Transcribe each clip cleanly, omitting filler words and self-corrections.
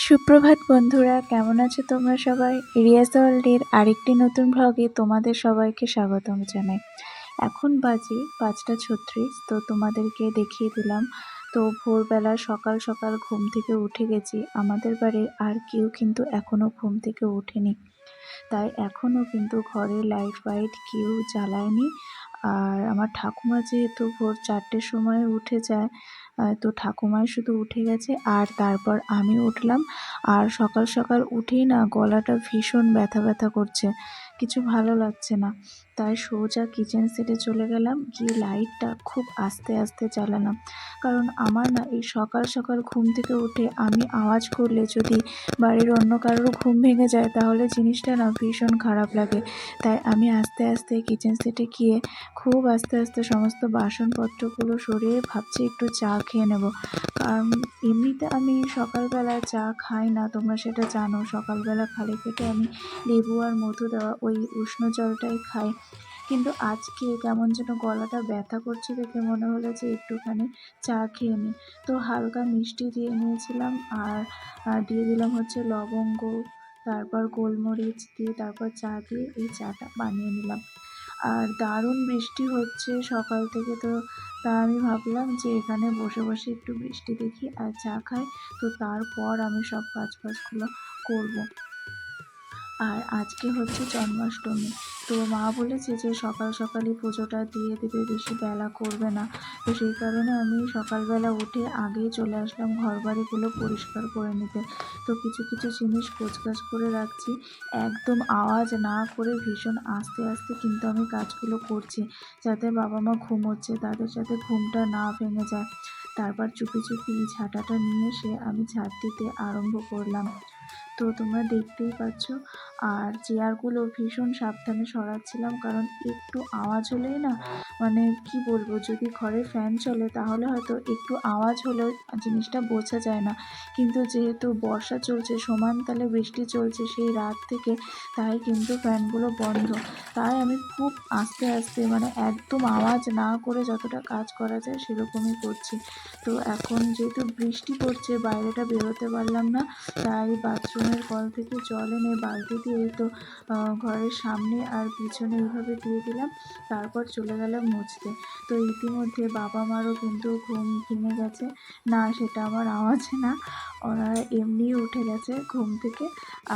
সুপ্রভাত বন্ধুরা, কেমন আছো তোমরা সবাই? রিয়াজ ওয়ার্ল্ডের আরেকটি নতুন ভ্লগে তোমাদের সবাইকে স্বাগতম জানাই। এখন বাজে ৫টা ৩৬, তো তোমাদেরকে দেখিয়ে দিলাম। তো ভোরবেলা সকাল সকাল ঘুম থেকে উঠে গেছি। আমাদের বাড়ির আর কেউ কিন্তু এখনও ঘুম থেকে ওঠেনি, তাই এখনও কিন্তু ঘরে লাইট ফাইট কেউ জ্বালায়নি। আর আমার ঠাকুমা যেহেতু ভোর 4টের সময় উঠে যায়, তো ঠাকুমাই শুধু উঠে গেছে, আর তারপর আমি উঠলাম। আর সকাল সকাল উঠেই না গলাটা ভীষণ ব্যথা ব্যথা করছে, কিছু ভালো লাগছে না। তাই সোজা কিচেন সেটে চলে গেলাম, গিয়ে লাইটটা খুব আস্তে আস্তে জ্বালালাম। কারণ আমার না এই সকাল সকাল ঘুম থেকে উঠে আমি আওয়াজ করলে যদি বাড়ির অন্য কারোর ঘুম ভেঙে যায় তাহলে জিনিসটা না ভীষণ খারাপ লাগে। তাই আমি আস্তে আস্তে কিচেন সেটে গিয়ে খুব আস্তে আস্তে সমস্ত বাসনপত্রগুলো সরিয়ে ভাবছি একটু চা খেয়ে নেব। কারণ এমনিতে আমি সকালবেলা চা খাই না, তোমরা সেটা জানো। সকালবেলা খালি পেটে আমি লেবু আর মধু দেওয়া ওই উষ্ণ জলটাই খাই। কিন্তু আজকে কেমন যেন গলাটা ব্যথা করছে দেখে মনে হলো যে একটুখানি চা খেয়ে নিই। তো হালকা মিষ্টি দিয়ে নিয়েছিলাম, আর দিয়ে দিলাম হচ্ছে লবঙ্গ, তারপর গোলমরিচ দিয়ে তারপর চা দিয়ে এই চাটা বানিয়ে নিলাম। আর দারুণ বৃষ্টি হচ্ছে সকাল থেকে, তো তা আমি ভাবলাম যে এখানে বসে বসে একটু বৃষ্টি দেখি আর চা খাই। তো তারপর আমি সব কাজবাজগুলো করবো। আর আজকে হচ্ছে জন্মাষ্টমী, তো মা বলেছে যে সকাল সকালই পুজোটা দিয়ে দেবে, বেশি বেলা করবে না। তো সেই কারণে আমি সকালবেলা উঠে আগেই চলে আসলাম ঘরবাড়িগুলো পরিষ্কার করে নিতে। তো কিছু কিছু জিনিস গোছগাছ করে রাখছি, একদম আওয়াজ না করে ভীষণ আস্তে আস্তে কিন্তু আমি কাজগুলো করছি, যাতে বাবা মা ঘুমোচ্ছে তাদের যাতে ঘুমটা না ভেঙে যায়। তারপর চুপি চুপি ঝাঁটাটা নিয়ে এসে আমি ঝাঁট দিতে আরম্ভ করলাম। তো তোমরা দেখতেই পাচ্ছ। আর চেয়ারগুলো ভীষণ সাবধানে সরাচ্ছিলাম, কারণ একটু আওয়াজ হলেই না, মানে কি বলবো, যদি ঘরে ফ্যান চলে তাহলে হয়তো একটু আওয়াজ হলেও জিনিসটা বোঝা যায় না। কিন্তু যেহেতু বর্ষা চলছে, সমান তালে বৃষ্টি চলছে সেই রাত থেকে, তাই কিন্তু ফ্যানগুলো বন্ধ। তাই আমি খুব আস্তে আস্তে, মানে একদম আওয়াজ না করে যতটা কাজ করা যায় সেরকমই করছি। তো এখন যেহেতু বৃষ্টি পড়ছে, বাইরেটা বেরোতে পারলাম না, তাই বাথরুমের কল থেকে জল এনে বালতি দিয়ে তো ঘরের সামনে আর পিছনে এইভাবে দিয়ে দিলাম। তারপর চলে গেলাম মুছতে। তো ইতিমধ্যে বাবা মারও কিন্তু ঘুম ভেঙে গেছে। না, সেটা আমার আওয়াজে না, ওনারা এমনিই উঠে গেছে ঘুম থেকে।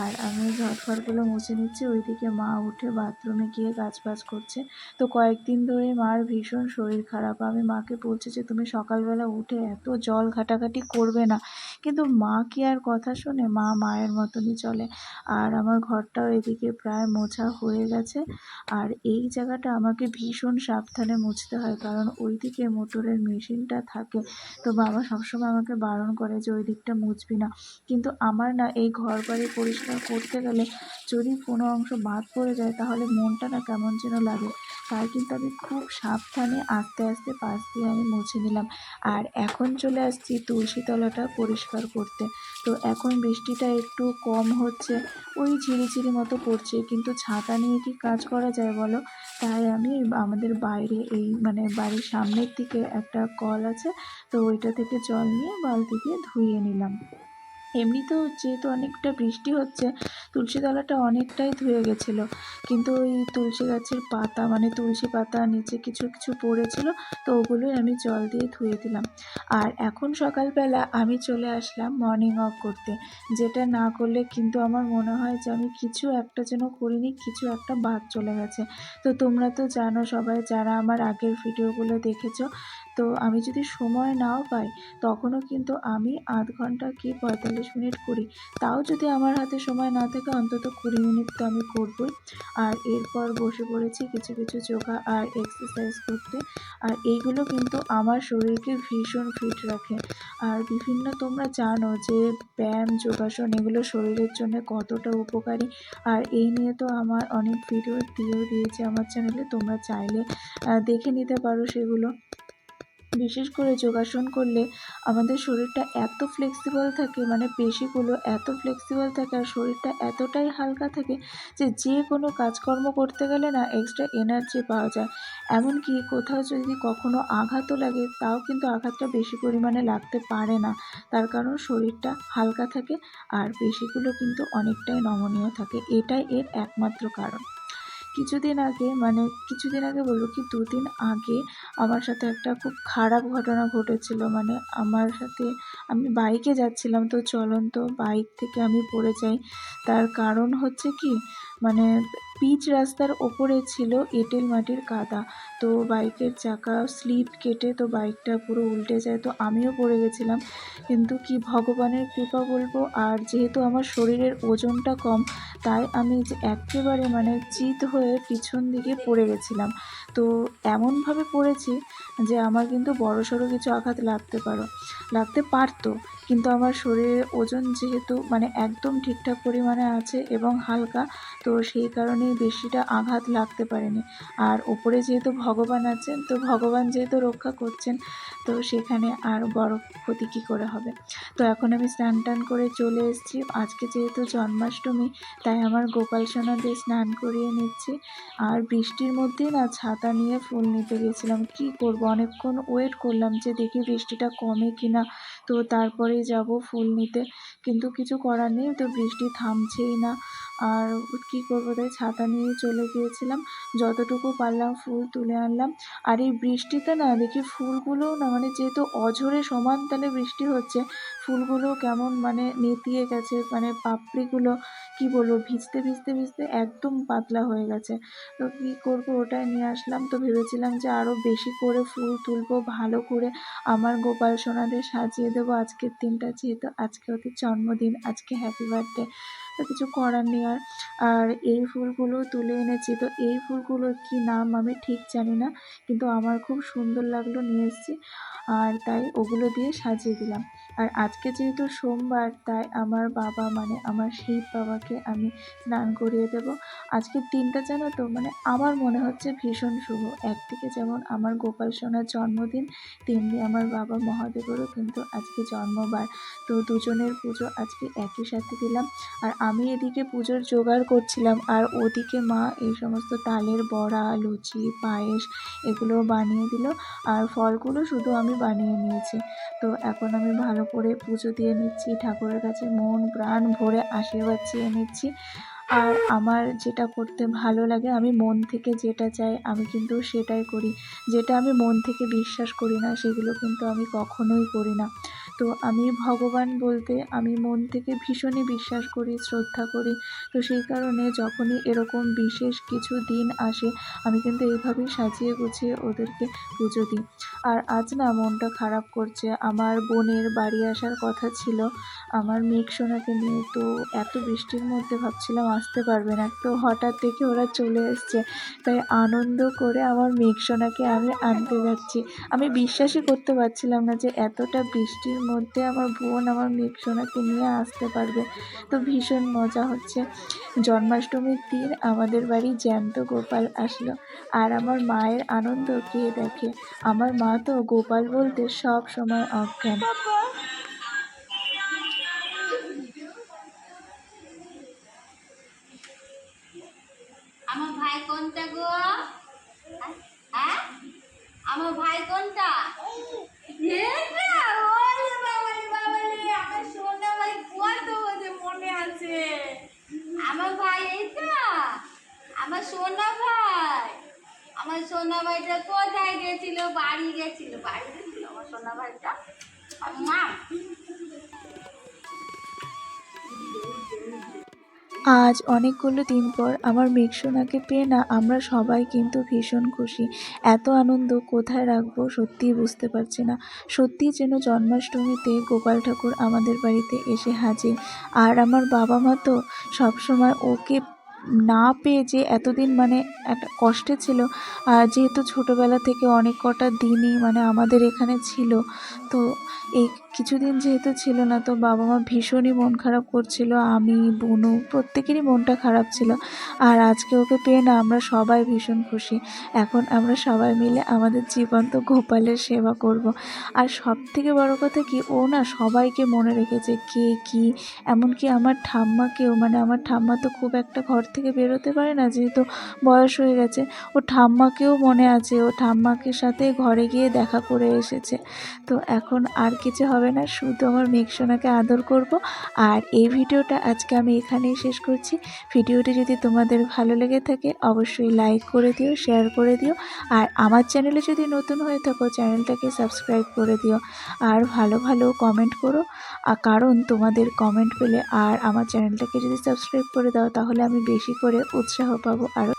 আর আমি ঘরফরগুলো মুছে নিচ্ছি, ওইদিকে মা উঠে বাথরুমে গিয়ে কাজবাজ করছে। তো কয়েকদিন ধরে মার ভীষণ শরীর খারাপ। আমি মাকে বলছি যে তুমি সকালবেলা উঠে এত জল ঘাটাঘাটি করবে না, কিন্তু মা কি আর কথা শোনে, মা মায়ের মতনই চলে। আর আমার ঘরটাও এদিকে প্রায় মোছা হয়ে গেছে। আর এই জায়গাটা আমাকে ভীষণ সাবধানে মুছতে হয়, কারণ ওইদিকে মোটরের মেশিনটা থাকে। তো বাবা সবসময় আমাকে বারণ করে যে ওই দিকটা মুছবি না। কিন্তু আমার না এই ঘর বাড়ি পরিষ্কার করতে গেলে যদি কোনো অংশ বাদ পড়ে যায় তাহলে মনটা না কেমন যেন লাগে। তাই কিন্তু আমি খুব সাবধানে আস্তে আস্তে পাশ দিয়ে আমি মুছে নিলাম। আর এখন চলে আসছি তুলসী তলাটা পরিষ্কার করতে। তো এখন বৃষ্টিটা একটু কম হচ্ছে, ওই ঝিরিঝিরি মতো পড়ছে, কিন্তু ছাতা নিয়ে কি কাজ করা যায় বলো? তাই আমি আমাদের বাইরে এই মানে বাড়ির সামনের দিকে একটা কল আছে, তো ওইটা থেকে জল নিয়ে বালতি দিয়ে ধুয়ে নিলাম। এমনিতেও যেহেতু অনেকটা বৃষ্টি হচ্ছে, তুলসী তলাটা অনেকটাই ধুয়ে গেছিলো, কিন্তু ওই তুলসী গাছের পাতা, মানে তুলসী পাতা নিচে কিছু কিছু পড়েছিল, তো ওগুলোই আমি জল দিয়ে ধুয়ে দিলাম। আর এখন সকালবেলা আমি চলে আসলাম মর্নিং ওয়াক করতে, যেটা না করলে কিন্তু আমার মনে হয় যে আমি কিছু একটা যেন করিনি, কিছু একটা বাদ চলে গেছে। তো তোমরা তো জানো সবাই, যারা আমার আগের ভিডিওগুলো দেখেছো, তো আমি যদি সময় নাও পাই তখনও কিন্তু আমি আধ ঘন্টা কি 45 মিনিট করি। তাও যদি আমার হাতে সময় না থাকে অন্তত 20 মিনিট তো আমি করবই। আর এরপর বসে পড়েছি কিছু কিছু যোগা আর এক্সারসাইজ করতে। আর এইগুলো কিন্তু আমার শরীরকে ভীষণ ফিট রাখে। আর বিভিন্ন, তোমরা জানো যে ব্যায়াম যোগাসন এগুলো শরীরের জন্য কতটা উপকারী। আর এই নিয়ে তো আমার অনেক ভিডিও দিয়েও দিয়েছে আমার চ্যানেলে, তোমরা চাইলে দেখে নিতে পারো সেগুলো। বিশেষ করে যোগাসন করলে আমাদের শরীরটা এত ফ্লেক্সিবল থাকে, মানে পেশিগুলো এত ফ্লেক্সিবল থাকে আর শরীরটা এতটাই হালকা থাকে যে যে কোনো কাজকর্ম করতে গেলে না এক্সট্রা এনার্জি পাওয়া যায়। এমনকি কোথাও যদি কখনো আঘাতও লাগে তাও কিন্তু আঘাতটা বেশি পরিমাণে লাগতে পারে না, তার কারণ শরীরটা হালকা থাকে আর পেশিগুলো কিন্তু অনেকটাই নমনীয় থাকে। এটাই এর একমাত্র কারণ। কিছুদিন আগে বলবো কি ২ দিন আগে আমার সাথে একটা খুব খারাপ ঘটনা ঘটেছিল। মানে আমার সাথে, আমি বাইকে যাচ্ছিলাম, তো চলন্ত বাইক থেকে আমি পড়ে যাই। তার কারণ হচ্ছে কি, মানে পিচ রাস্তার ওপরে ছিল এঁটেল মাটির কাদা, তো বাইকের চাকা স্লিপ কেটে তো বাইকটা পুরো উল্টে যায়, তো আমিও পড়ে গেছিলাম। কিন্তু কি ভগবানের কৃপা বলবো, আর যেহেতু আমার শরীরের ওজনটা কম তাই আমি যে এক্কেবারে মানে চিত হয়ে পিছন দিকে পড়ে গেছিলাম। তো এমনভাবে পড়েছি যে আমার কিন্তু বড়সড় কিছু আঘাত লাগতে পারতো, কিন্তু আমার শরীরের ওজন যেহেতু মানে একদম ঠিকঠাক পরিমাণে আছে এবং হালকা, তো সেই কারণেই বেশিটা আঘাত লাগতে পারেনি। আর ওপরে যেহেতু ভগবান আছেন, তো ভগবান যেহেতু রক্ষা করছেন, তো সেখানে আর বড় ক্ষতি কী করে হবে। তো এখন আমি স্নান টান করে চলে এসেছি। আজকে যেহেতু জন্মাষ্টমী, তাই আমার গোপাল সোনাদের স্নান করিয়ে নিচ্ছি। আর বৃষ্টির মধ্যেই না ছাতা নিয়ে ফুল নিতে গেছিলাম। কি করব, অনেকক্ষণ ওয়েট করলাম যে দেখি বৃষ্টিটা কমে কিনা, তো তারপরেই যাব ফুল নিতে। কিন্তু কিছু করার নেই, তো বৃষ্টি থামছেই না। আর কি করব, তাই ছাতা নিয়ে চলে গিয়েছিলাম। যতটুকু পারলাম ফুল তুলে আনলাম। আর এই বৃষ্টিতে না দেখি ফুলগুলোও না, মানে যেহেতু অঝোরে সমান তালে বৃষ্টি হচ্ছে, ফুলগুলো কেমন মানে নেতিয়ে গেছে, মানে পাপড়িগুলো কি বলবো, ভিজতে একদম পাতলা হয়ে গেছে। তো কী করব, ওটাই নিয়ে আসলাম। তো ভেবেছিলাম যে আরও বেশি করে ফুল তুলবো, ভালো করে আমার গোপাল সোনাদের সাজিয়ে দেবো আজকের দিনটা, যেহেতু আজকে ওদের জন্মদিন, আজকে হ্যাপি বার্থডে। তো কিছু করার নেই আর। আর এই ফুলগুলো তুলে এনেছি, তো এই ফুলগুলোর কী নাম আমি ঠিক জানি না, কিন্তু আমার খুব সুন্দর লাগলো, নিয়ে এসেছি। আর তাই ওগুলো দিয়ে সাজিয়ে দিলাম। আর আজকে যেহেতু সোমবার, তাই আমার বাবা মানে আমার শিব বাবাকে আমি স্নান করিয়ে দেব। আজকের দিনটা জানো তো, মানে আমার মনে হচ্ছে ভীষণ শুভ। একদিকে যেমন আমার গোপাল সোনার জন্মদিন, তেমনি আমার বাবা মহাদেবেরও কিন্তু আজকে জন্মবার। তো দুজনের পুজো আজকে একই সাথে দিলাম। আর আমি এদিকে পুজোর জোগাড় করছিলাম, আর ওদিকে মা এই সমস্ত তালের বড়া, লুচি, পায়েস এগুলো বানিয়ে দিল। আর ফলগুলো শুধু আমি বানিয়ে নিয়েছি। তো এখন আমি ভালো করে পুজো দিয়ে নিচ্ছি, ঠাকুরের কাছে মন প্রাণ ভরে আশীর্বাদ চেয়ে নিচ্ছি। আর আমার যেটা করতে ভালো লাগে, আমি মন থেকে যেটা চাই আমি কিন্তু সেটাই করি। যেটা আমি মন থেকে বিশ্বাস করি না সেগুলো কিন্তু আমি কখনোই করি না। তো আমি ভগবান বলতে আমি মন থেকে ভীষণই বিশ্বাস করি, শ্রদ্ধা করি। তো সেই কারণে যখনই এরকম বিশেষ কিছু দিন আসে, আমি কিন্তু এইভাবেই সাজিয়ে গুছিয়ে ওদেরকে পুজো দিই। আর আজ না মনটা খারাপ করছে, আমার বোনের বাড়ি আসার কথা ছিল আমার মেঘসোনাকে নিয়ে। তো এত বৃষ্টির মধ্যে ভাবছিলাম আসতে পারবে না, তো হঠাৎ দেখে ওরা চলে এসছে, তাই আনন্দ করে আমার মেঘসোনাকে আমি আনতে যাচ্ছি। আমি বিশ্বাসই করতে পারছিলাম না যে এতটা বৃষ্টির মধ্যে আমার বোন আমার মেঘসোনাকে নিয়ে আসতে পারবে। তো ভীষণ মজা হচ্ছে। জন্মাষ্টমীর দিন আমাদের বাড়ি জ্যান্ত গোপাল আসলো, আর আমার মায়ের আনন্দ কে দেখে। আমার মা তো গোপাল বলতে সব সময় অজ্ঞান। আমার ভাই কোনটা গো? হ্যাঁ, আমার ভাই কোনটা? এটা ওরে বাবারে বাবারে, আমার সোনা ভাই কত ওদের মনে আছে। আমার ভাই এইটা, আমার সোনা ভাই। আমার সোনা ভাইটা কোথায় গেছিল? বাড়ি গেছিল আমার সোনা ভাইটা। মা, আজ অনেকগুলো দিন পর আমার মেঘসোনাকে পেয়ে না আমরা সবাই কিন্তু ভীষণ খুশি। এত আনন্দ কোথায় রাখবো সত্যিই বুঝতে পারছি না। সত্যিই যেন জন্মাষ্টমীতে গোপাল ঠাকুর আমাদের বাড়িতে এসে হাজির। আর আমার বাবা মা তো সবসময় ওকে না পেয়ে যে এতদিন মানে একটা কষ্টে ছিল। আর যেহেতু ছোটোবেলা থেকে অনেক কটা দিনই মানে আমাদের এখানে ছিল, তো এই কিছুদিন যেহেতু ছিল না, তো বাবা মা ভীষণই মন খারাপ করছিল, আমি বোনও প্রত্যেকেরই মনটা খারাপ ছিল। আর আজকে ওকে পেয়ে না আমরা সবাই ভীষণ খুশি। এখন আমরা সবাই মিলে আমাদের জীবন্ত গোপালের সেবা করব। আর সবথেকে বড় কথা কি, ও না সবাইকে মনে রেখেছে, কে কী, এমনকি আমার ঠাম্মাকেও, মানে আমার ঠাম্মা তো খুব একটা ঘর থেকে বেরোতে পারে না যেহেতু বয়স হয়ে গেছে, ও ঠাম্মাকেও মনে আছে, ও ঠাম্মাকে সাথে ঘরে গিয়ে দেখা করে এসেছে। তো এখন আর কিছু হবে না, শুধু আমার মেঘসোনাকে আদর করব। আর এই ভিডিওটা আজকে আমি এখানেই শেষ করছি। ভিডিওটি যদি তোমাদের ভালো লেগে থাকে অবশ্যই লাইক করে দিও, শেয়ার করে দিও। আর আমার চ্যানেলে যদি নতুন হয়ে থাকো চ্যানেলটাকে সাবস্ক্রাইব করে দিও। আর ভালো ভালো কমেন্ট করো, কারণ তোমাদের কমেন্ট পেলে আর আমার চ্যানেলটাকে যদি সাবস্ক্রাইব করে দাও তাহলে আমি বেশি করে উৎসাহ পাবো আরও